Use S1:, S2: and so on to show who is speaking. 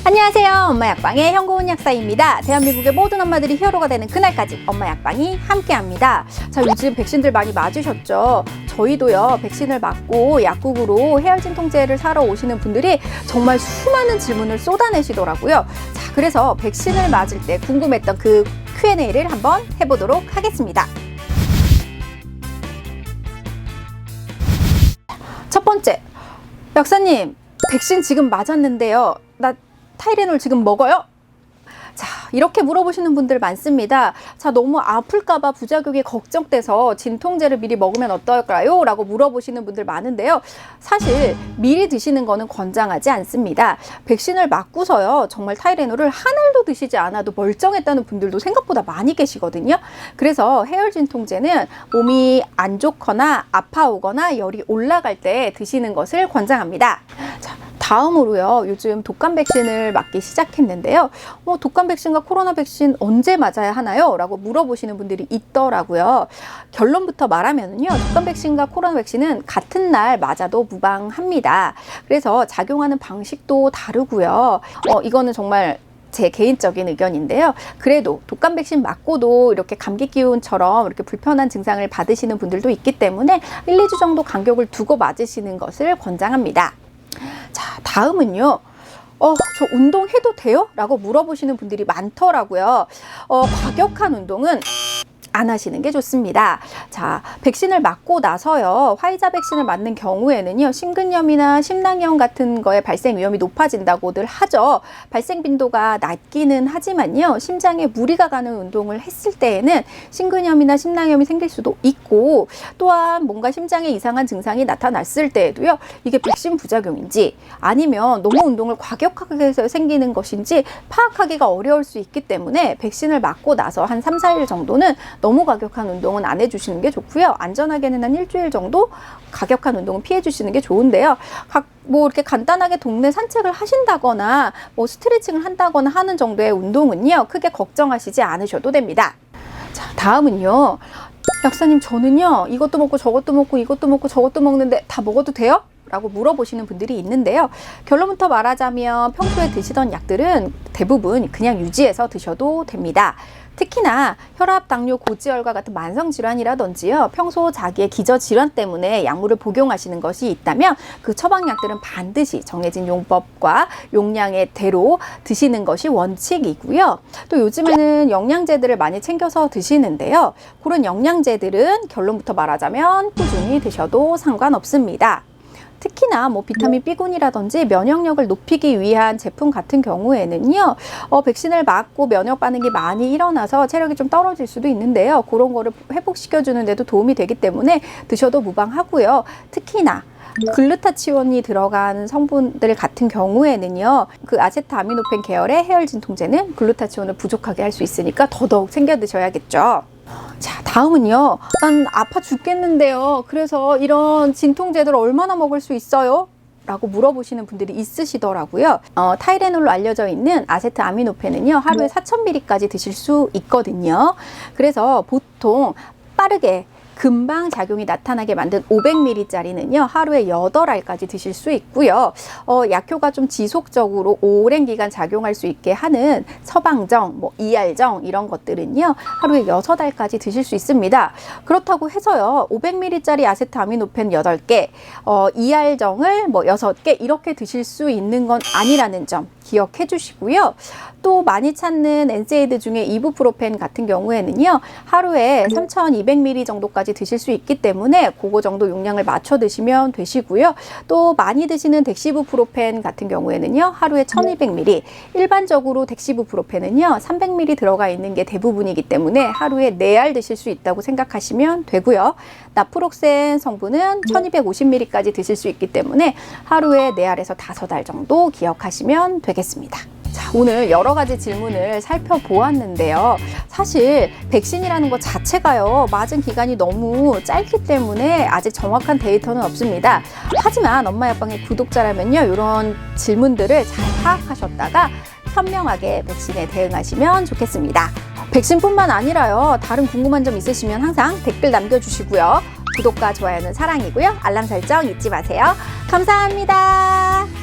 S1: 안녕하세요. 엄마 약방의 현고은 약사입니다. 대한민국의 모든 엄마들이 히어로가 되는 그날까지 엄마 약방이 함께합니다. 자, 요즘 백신들 많이 맞으셨죠? 저희도요, 백신을 맞고 약국으로 해열진통제를 사러 오시는 분들이 정말 수많은 질문을 쏟아내시더라고요. 자, 그래서 백신을 맞을 때 궁금했던 그 Q&A를 한번 해보도록 하겠습니다. 첫 번째, 약사님, 백신 지금 맞았는데요. 나 타이레놀 지금 먹어요? 자, 이렇게 물어보시는 분들 많습니다. 자, 너무 아플까봐 부작용이 걱정돼서 진통제를 미리 먹으면 어떨까요? 라고 물어보시는 분들 많은데요. 사실 미리 드시는 거는 권장하지 않습니다. 백신을 맞고서요, 정말 타이레놀을 한 알도 드시지 않아도 멀쩡했다는 분들도 생각보다 많이 계시거든요. 그래서 해열진통제는 몸이 안 좋거나 아파오거나 열이 올라갈 때 드시는 것을 권장합니다. 자, 다음으로요, 요즘 독감 백신을 맞기 시작했는데요. 독감 백신과 코로나 백신 언제 맞아야 하나요? 라고 물어보시는 분들이 있더라고요. 결론부터 말하면요, 독감 백신과 코로나 백신은 같은 날 맞아도 무방합니다. 그래서 작용하는 방식도 다르고요. 이거는 정말 제 개인적인 의견인데요. 그래도 독감 백신 맞고도 이렇게 감기 기운처럼 이렇게 불편한 증상을 받으시는 분들도 있기 때문에 1, 2주 정도 간격을 두고 맞으시는 것을 권장합니다. 자, 다음은요. 저 운동해도 돼요? 라고 물어보시는 분들이 많더라고요. 과격한 운동은 안 하시는 게 좋습니다. 자, 백신을 맞고 나서요, 화이자 백신을 맞는 경우에는요, 심근염이나 심낭염 같은 거에 발생 위험이 높아진다고들 하죠. 발생 빈도가 낮기는 하지만요, 심장에 무리가 가는 운동을 했을 때에는 심근염이나 심낭염이 생길 수도 있고, 또한 뭔가 심장에 이상한 증상이 나타났을 때에도요, 이게 백신 부작용인지 아니면 너무 운동을 과격하게 해서 생기는 것인지 파악하기가 어려울 수 있기 때문에 백신을 맞고 나서 한 3, 4일 정도는 너무 과격한 운동은 안 해주시는 게 좋고요. 안전하게는 한 일주일 정도 과격한 운동은 피해 주시는 게 좋은데요. 이렇게 간단하게 동네 산책을 하신다거나 스트레칭을 한다거나 하는 정도의 운동은요, 크게 걱정하시지 않으셔도 됩니다. 자, 다음은요. 약사님, 저는요, 이것도 먹고 저것도 먹고 이것도 먹고 저것도 먹는데 다 먹어도 돼요? 라고 물어보시는 분들이 있는데요. 결론부터 말하자면 평소에 드시던 약들은 대부분 그냥 유지해서 드셔도 됩니다. 특히나 혈압, 당뇨, 고지혈과 같은 만성질환이라든지요, 평소 자기의 기저질환 때문에 약물을 복용하시는 것이 있다면 그 처방약들은 반드시 정해진 용법과 용량의 대로 드시는 것이 원칙이고요. 또 요즘에는 영양제들을 많이 챙겨서 드시는데요. 그런 영양제들은 결론부터 말하자면 꾸준히 드셔도 상관없습니다. 특히나 비타민 B군이라든지 면역력을 높이기 위한 제품 같은 경우에는요, 백신을 맞고 면역 반응이 많이 일어나서 체력이 좀 떨어질 수도 있는데요. 그런 거를 회복시켜주는 데도 도움이 되기 때문에 드셔도 무방하고요. 특히나 글루타치온이 들어간 성분들 같은 경우에는요, 그 아세트아미노펜 계열의 해열진통제는 글루타치온을 부족하게 할 수 있으니까 더더욱 챙겨 드셔야겠죠. 자, 다음은요. 난 아파 죽겠는데요. 그래서 이런 진통제들 얼마나 먹을 수 있어요? 라고 물어보시는 분들이 있으시더라고요. 타이레놀로 알려져 있는 아세트아미노펜은요, 하루에 4,000ml까지 드실 수 있거든요. 그래서 보통 빠르게 금방 작용이 나타나게 만든 500ml짜리는요, 하루에 8알까지 드실 수 있고요. 약효가 좀 지속적으로 오랜 기간 작용할 수 있게 하는 서방정, 이알정 이런 것들은요, 하루에 6알까지 드실 수 있습니다. 그렇다고 해서요, 500ml짜리 아세트아미노펜 8개, 이알정을 6개 이렇게 드실 수 있는 건 아니라는 점 기억해 주시고요. 또 많이 찾는 엔세이드 중에 이부프로펜 같은 경우에는요, 하루에 3,200ml 정도까지 드실 수 있기 때문에 그거 정도 용량을 맞춰 드시면 되시고요. 또 많이 드시는 덱시부프로펜 같은 경우에는요, 하루에 1,200ml, 일반적으로 덱시부프로펜은요 300ml 들어가 있는 게 대부분이기 때문에 하루에 4알 드실 수 있다고 생각하시면 되고요. 나프록센 성분은 1,250ml까지 드실 수 있기 때문에 하루에 4알에서 5알 정도 기억하시면 되겠습니다. 자, 오늘 여러 가지 질문을 살펴보았는데요. 사실 백신이라는 것 자체가요, 맞은 기간이 너무 짧기 때문에 아직 정확한 데이터는 없습니다. 하지만 엄마 약방의 구독자라면요, 이런 질문들을 잘 파악하셨다가 현명하게 백신에 대응하시면 좋겠습니다. 백신뿐만 아니라요, 다른 궁금한 점 있으시면 항상 댓글 남겨주시고요. 구독과 좋아요는 사랑이고요. 알람 설정 잊지 마세요. 감사합니다.